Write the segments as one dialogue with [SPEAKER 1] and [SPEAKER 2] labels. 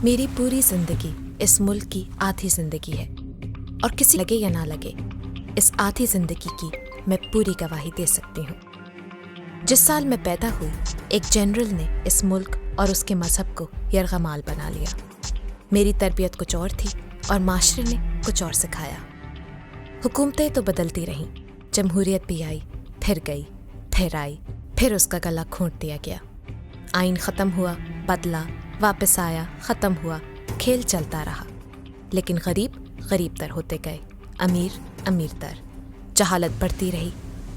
[SPEAKER 1] میری پوری زندگی اس ملک کی آدھی زندگی ہے، اور کسی لگے یا نہ لگے اس آدھی زندگی کی میں پوری گواہی دے سکتی ہوں۔ جس سال میں پیدا ہوئی، ایک جنرل نے اس ملک اور اس کے مذہب کو یرغمال بنا لیا۔ میری تربیت کچھ اور تھی اور معاشرے نے کچھ اور سکھایا۔ حکومتیں تو بدلتی رہیں، جمہوریت بھی آئی، پھر گئی، پھر آئی، پھر اس کا گلا گھونٹ دیا گیا۔ آئین ختم ہوا، بدلا، واپس آیا، ختم ہوا، کھیل چلتا رہا۔ لیکن غریب غریب تر ہوتے گئے، امیر امیر تر، جہالت بڑھتی رہی،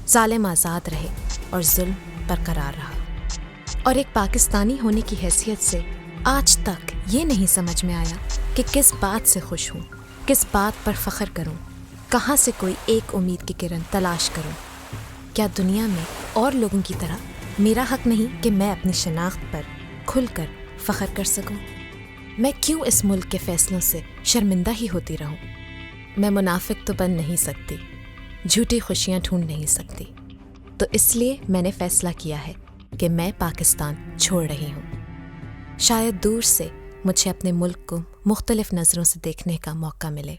[SPEAKER 1] ظالم آزاد رہے اور ظلم برقرار رہا۔ اور ایک پاکستانی ہونے کی حیثیت سے آج تک یہ نہیں سمجھ میں آیا کہ کس بات سے خوش ہوں، کس بات پر فخر کروں، کہاں سے کوئی ایک امید کی کرن تلاش کروں۔ کیا دنیا میں اور لوگوں کی طرح میرا حق نہیں کہ میں اپنی شناخت پر کھل کر فخر کر سکوں؟ میں کیوں اس ملک کے فیصلوں سے شرمندہ ہی ہوتی رہوں؟ میں منافق تو بن نہیں سکتی، جھوٹی خوشیاں ڈھونڈ نہیں سکتی، تو اس لیے میں نے فیصلہ کیا ہے کہ میں پاکستان چھوڑ رہی ہوں۔ شاید دور سے مجھے اپنے ملک کو مختلف نظروں سے دیکھنے کا موقع ملے۔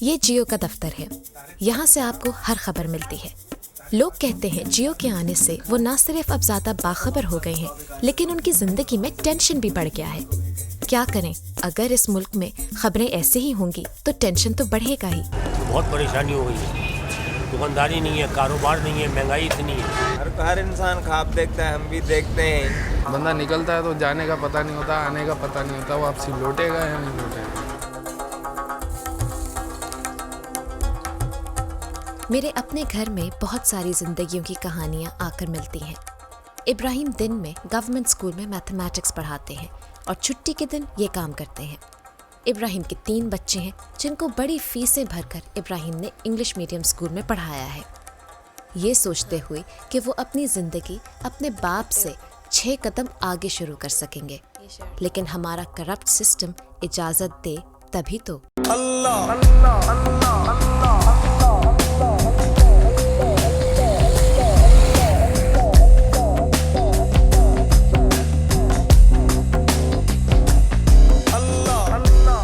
[SPEAKER 1] یہ جیو کا دفتر ہے، یہاں سے آپ کو ہر خبر ملتی ہے۔ لوگ کہتے ہیں جیو کے آنے سے وہ نہ صرف اب زیادہ باخبر ہو گئے ہیں، لیکن ان کی زندگی میں ٹینشن بھی بڑھ گیا ہے۔ کیا کریں، اگر اس ملک میں خبریں ایسے ہی ہوں گی تو ٹینشن تو بڑھے گا ہی۔
[SPEAKER 2] بہت پریشانی ہو گئی ہے، دکانداری نہیں ہے، کاروبار نہیں ہے، مہنگائی اتنی ہے۔
[SPEAKER 3] ہر انسان خواب دیکھتا ہے، ہم بھی دیکھتے ہیں۔
[SPEAKER 4] بندہ نکلتا ہے تو جانے کا پتہ نہیں ہوتا، آنے کا پتہ نہیں ہوتا، واپسی لوٹے گا یا نہیں لوٹے گا۔
[SPEAKER 1] میرے اپنے گھر میں بہت ساری زندگیوں کی کہانیاں آ کر ملتی ہیں۔ ابراہیم دن میں گورنمنٹ اسکول میں میتھمیٹکس پڑھاتے ہیں اور چھٹی کے دن یہ کام کرتے ہیں۔ ابراہیم کے 3 بچے ہیں جن کو بڑی فیسیں بھر کر ابراہیم نے انگلش میڈیم اسکول میں پڑھایا ہے، یہ سوچتے ہوئے کہ وہ اپنی زندگی اپنے باپ سے 6 قدم آگے شروع کر سکیں گے۔ لیکن ہمارا کرپٹ سسٹم اجازت دے تبھی تو۔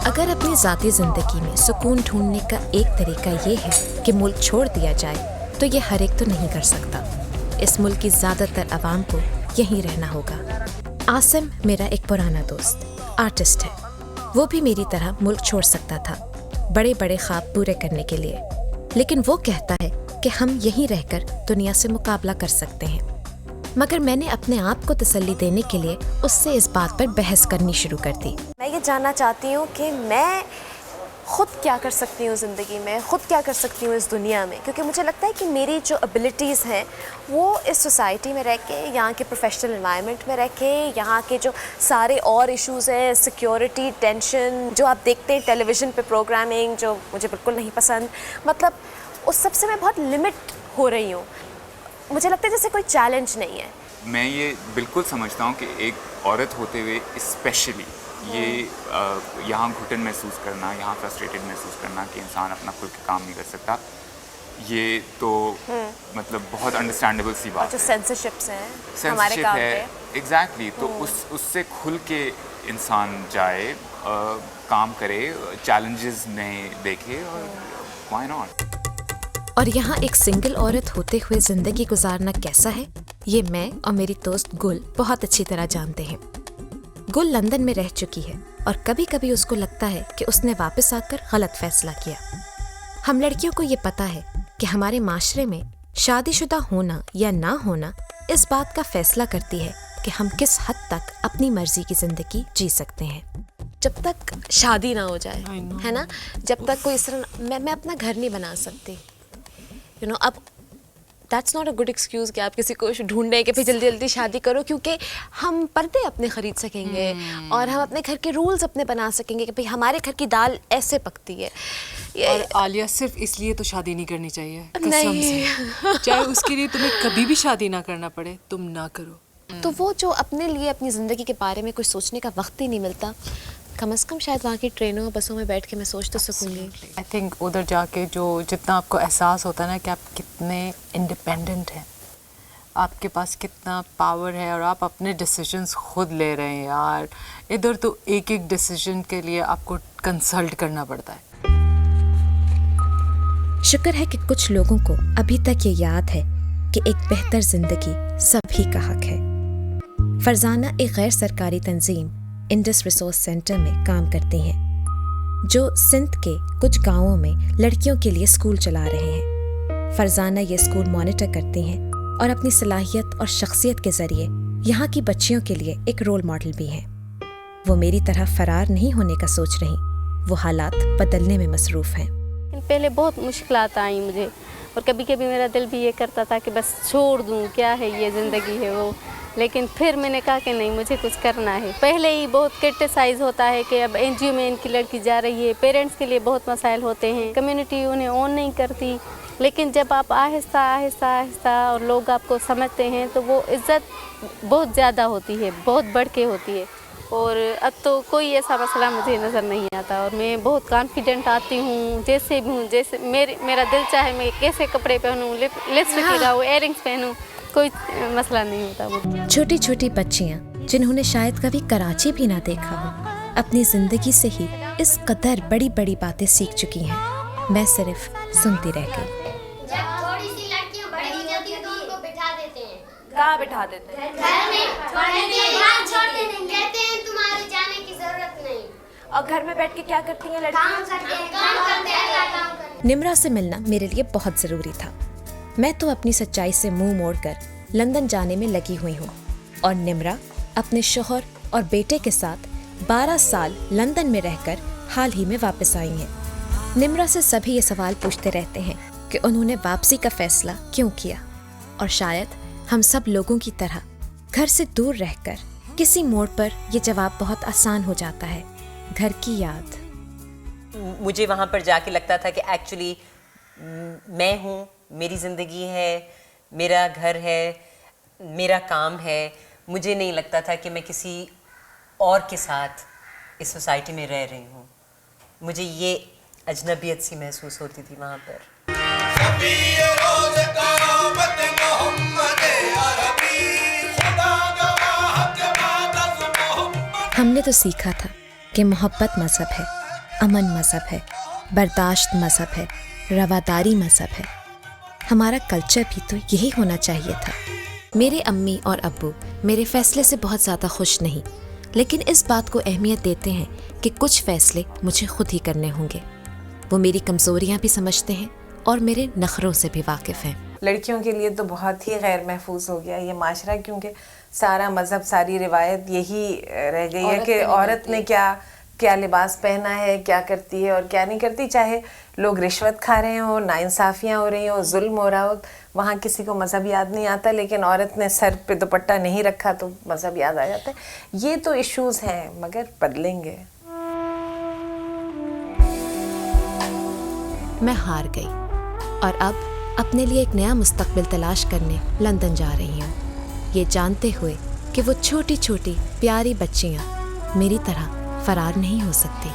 [SPEAKER 1] اگر اپنی ذاتی زندگی میں سکون ڈھونڈنے کا ایک طریقہ یہ ہے کہ ملک چھوڑ دیا جائے، تو یہ ہر ایک تو نہیں کر سکتا۔ اس ملک کی زیادہ تر عوام کو یہیں رہنا ہوگا۔ عاصم میرا ایک پرانا دوست آرٹسٹ ہے، وہ بھی میری طرح ملک چھوڑ سکتا تھا بڑے بڑے خواب پورے کرنے کے لیے، لیکن وہ کہتا ہے کہ ہم یہیں رہ کر دنیا سے مقابلہ کر سکتے ہیں۔ مگر میں نے اپنے آپ کو تسلی دینے کے لیے اس سے اس بات پر بحث کرنی شروع کر دی۔
[SPEAKER 5] میں یہ جاننا چاہتی ہوں کہ میں خود کیا کر سکتی ہوں زندگی میں، خود کیا کر سکتی ہوں اس دنیا میں، کیونکہ مجھے لگتا ہے کہ میری جو ابیلٹیز ہیں وہ اس سوسائٹی میں رہ کے، یہاں کے پروفیشنل انوائرمنٹ میں رہ کے، یہاں کے جو سارے اور ایشوز ہیں، سیکیورٹی، ٹینشن، جو آپ دیکھتے ہیں ٹیلی ویژن پہ پروگرامنگ، جو مجھے بالکل نہیں پسند، مطلب اس سب سے میں بہت لمٹ ہو رہی ہوں۔ مجھے لگتا ہے جیسے کوئی چیلنج نہیں ہے۔
[SPEAKER 6] میں یہ بالکل سمجھتا ہوں کہ ایک عورت ہوتے ہوئے اسپیشلی یہ یہاں گھٹن محسوس کرنا، یہاں فرسٹریٹڈ محسوس کرنا کہ انسان اپنا کھل کے کام نہیں کر سکتا، یہ تو مطلب بہت انڈرسٹینڈیبل سی بات ہے۔
[SPEAKER 5] جو سینسرشپس ہیں ہمارے کام پہ،
[SPEAKER 6] ایگزیکٹلی، تو اس سے کھل کے انسان جائے، کام کرے، چیلنجز نئے دیکھے، اور وائی ناٹ۔
[SPEAKER 1] اور یہاں ایک سنگل عورت ہوتے ہوئے زندگی گزارنا کیسا ہے، یہ میں اور میری دوست گل بہت اچھی طرح جانتے ہیں۔ گل لندن میں رہ چکی ہے اور کبھی کبھی اس کو لگتا ہے کہ اس نے واپس آ کر غلط فیصلہ کیا۔ ہم لڑکیوں کو یہ پتہ ہے کہ ہمارے معاشرے میں شادی شدہ ہونا یا نہ ہونا इस बात का फैसला करती है कि हम किस हद तक अपनी मर्जी की ज़िंदगी जी सकते हैं।
[SPEAKER 5] जब तक शादी ना हो जाए, है ना, जब तक कोई इस तरह मैं अपना घर नहीं बना सकती, यू नो। अब that's not a good excuse कि आप किसी को ढूंढें कि भाई जल्दी जल्दी शादी करो, क्योंकि हम पर्दे अपने ख़रीद सकेंगे और हम अपने घर के रूल्स अपने बना सकेंगे कि भाई हमारे घर की दाल ऐसे पकती है।
[SPEAKER 7] और आलिया, सिर्फ इसलिए तो शादी नहीं करनी चाहिए, कसम से। चाहे उसके लिए तुम्हें कभी भी शादी ना करना पड़े, तुम ना करो।
[SPEAKER 5] तो वो जो अपने लिए अपनी ज़िंदगी के बारे में कुछ सोचने का वक्त ही नहीं मिलता, कम से कम शायद वहाँ की ट्रेनों बसों में बैठ के मैं सोच तो सकूँगी।
[SPEAKER 7] आई थिंक उधर जाके जो जितना आपको एहसास होता है ना कि आप कितने इंडिपेंडेंट हैं, आपके पास कितना पावर है और आप अपने डिसीजंस खुद ले रहे हैं यार। इधर तो एक एक डिसीजन के लिए आपको कंसल्ट करना पड़ता है।
[SPEAKER 1] शुक्र है कि कुछ लोगों को अभी तक ये याद है कि एक बेहतर जिंदगी सभी का हक है। फरजाना एक गैर सरकारी तंजीम इंडस रिसोर्स सेंटर में काम करती हैं, जो सिंध के कुछ गांवों में लड़कियों के लिए स्कूल चला रहे हैं। फरजाना ये स्कूल मॉनिटर करती हैं और अपनी सलाहियत और शख्सियत के ज़रिए यहाँ की बच्चियों के लिए एक रोल मॉडल भी हैं। वो मेरी तरह फरार नहीं होने का सोच रही, वो हालात बदलने में मसरूफ़ हैं।
[SPEAKER 8] पहले बहुत मुश्किलात आई मुझे, और कभी कभी मेरा दिल भी ये करता था कि बस छोड़ दूँ, क्या है ये ज़िंदगी है वो। लेकिन फिर मैंने कहा कि नहीं, मुझे कुछ करना है। पहले ही बहुत क्रिटिसाइज़ होता है कि अब एनजीओ में इनकी लड़की जा रही है, पेरेंट्स के लिए बहुत मसाइल होते हैं, कम्युनिटी उन्हें ऑन नहीं करती। लेकिन जब आप आहिस्ता आहिस्ता आहिस्ता और लोग आपको समझते हैं तो वो इज़्ज़त बहुत ज़्यादा होती है, बहुत बढ़ के होती है। और अब तो कोई ऐसा मसला मुझे नज़र नहीं आता और मैं बहुत कॉन्फिडेंट आती हूँ, जैसे भी हूँ, जैसे मेरा दिल चाहे मैं कैसे कपड़े पहनूँ, लिपस्टिक लगाऊँ, इयररिंग्स पहनूँ, कोई मसला नहीं होता मुझे।
[SPEAKER 1] छोटी छोटी बच्चियाँ जिन्होंने शायद कभी कराची भी ना देखा हो, अपनी ज़िंदगी से ही इस कदर बड़ी बड़ी बातें सीख चुकी हैं। मैं सिर्फ सुनती रह गई।
[SPEAKER 9] जब थोड़ी सी लड़कियां बड़ी हो जाती हैं तो उनको बिठा देते हैं।
[SPEAKER 5] कहाँ बिठा देते हैं?
[SPEAKER 9] घर में छोड़ते नहीं, कहते हैं तुम्हारे जाने की जरूरत नहीं।
[SPEAKER 5] और घर में बैठ के क्या करती हैं लड़कियाँ?
[SPEAKER 9] काम करते हैं।
[SPEAKER 1] निम्रा से मिलना मेरे लिए बहुत ज़रूरी था। मैं तो अपनी सच्चाई से मुंह मोड़कर लंदन जाने में लगी हुई हूँ और निम्रा अपने शौहर और बेटे के साथ 12 साल लंदन में रहकर हाल ही में वापस आई हैं। निम्रा से सभी ये सवाल पूछते रहते हैं कि उन्होंने वापसी का फैसला क्यों किया, और शायद हम सब लोगों की तरह घर से दूर रहकर किसी मोड़ पर ये जवाब बहुत आसान हो जाता है, घर की याद।
[SPEAKER 10] मुझे वहाँ पर जाके लगता था कि एक्चुअली मैं हूँ, मेरी ज़िंदगी है, मेरा घर है, मेरा काम है। मुझे नहीं लगता था कि मैं किसी और के साथ इस सोसाइटी में रह रही हूँ। मुझे ये अजनबियत सी महसूस होती थी वहाँ पर।
[SPEAKER 1] हमने तो सीखा था कि मोहब्बत मज़हब है, अमन मज़हब है, बर्दाश्त मज़हब है, रवादारी मज़हब है। हमारा कल्चर भी तो यही होना चाहिए था। मेरे अम्मी और अब्बू मेरे फ़ैसले से बहुत ज़्यादा खुश नहीं, लेकिन इस बात को अहमियत देते हैं कि कुछ फ़ैसले मुझे खुद ही करने होंगे। वो मेरी कमज़ोरियाँ भी समझते हैं और मेरे नखरों से भी वाकिफ़ हैं।
[SPEAKER 11] लड़कियों के लिए तो बहुत ही गैर महफूज हो गया ये माशरा, क्योंकि सारा मज़हब, सारी रिवायत यही रह गई है कि औरत ने क्या लिबास पहना है, क्या करती है और क्या नहीं करती। चाहे लोग रिश्वत खा रहे हो, नाइंसाफ़ियाँ हो रही हो, जुल्म हो रहा हो, वहाँ किसी को मज़हब याद नहीं आता। लेकिन औरत ने सर पे दुपट्टा नहीं रखा तो मज़हब याद आ जाता है। ये तो इश्यूज़ हैं, मगर बदलेंगे।
[SPEAKER 1] मैं हार गई और अब अपने लिए एक नया मुस्तकबिल तलाश करने लंदन जा रही हूँ, ये जानते हुए कि वो छोटी छोटी प्यारी बच्चियाँ मेरी तरह फरार नहीं हो सकती।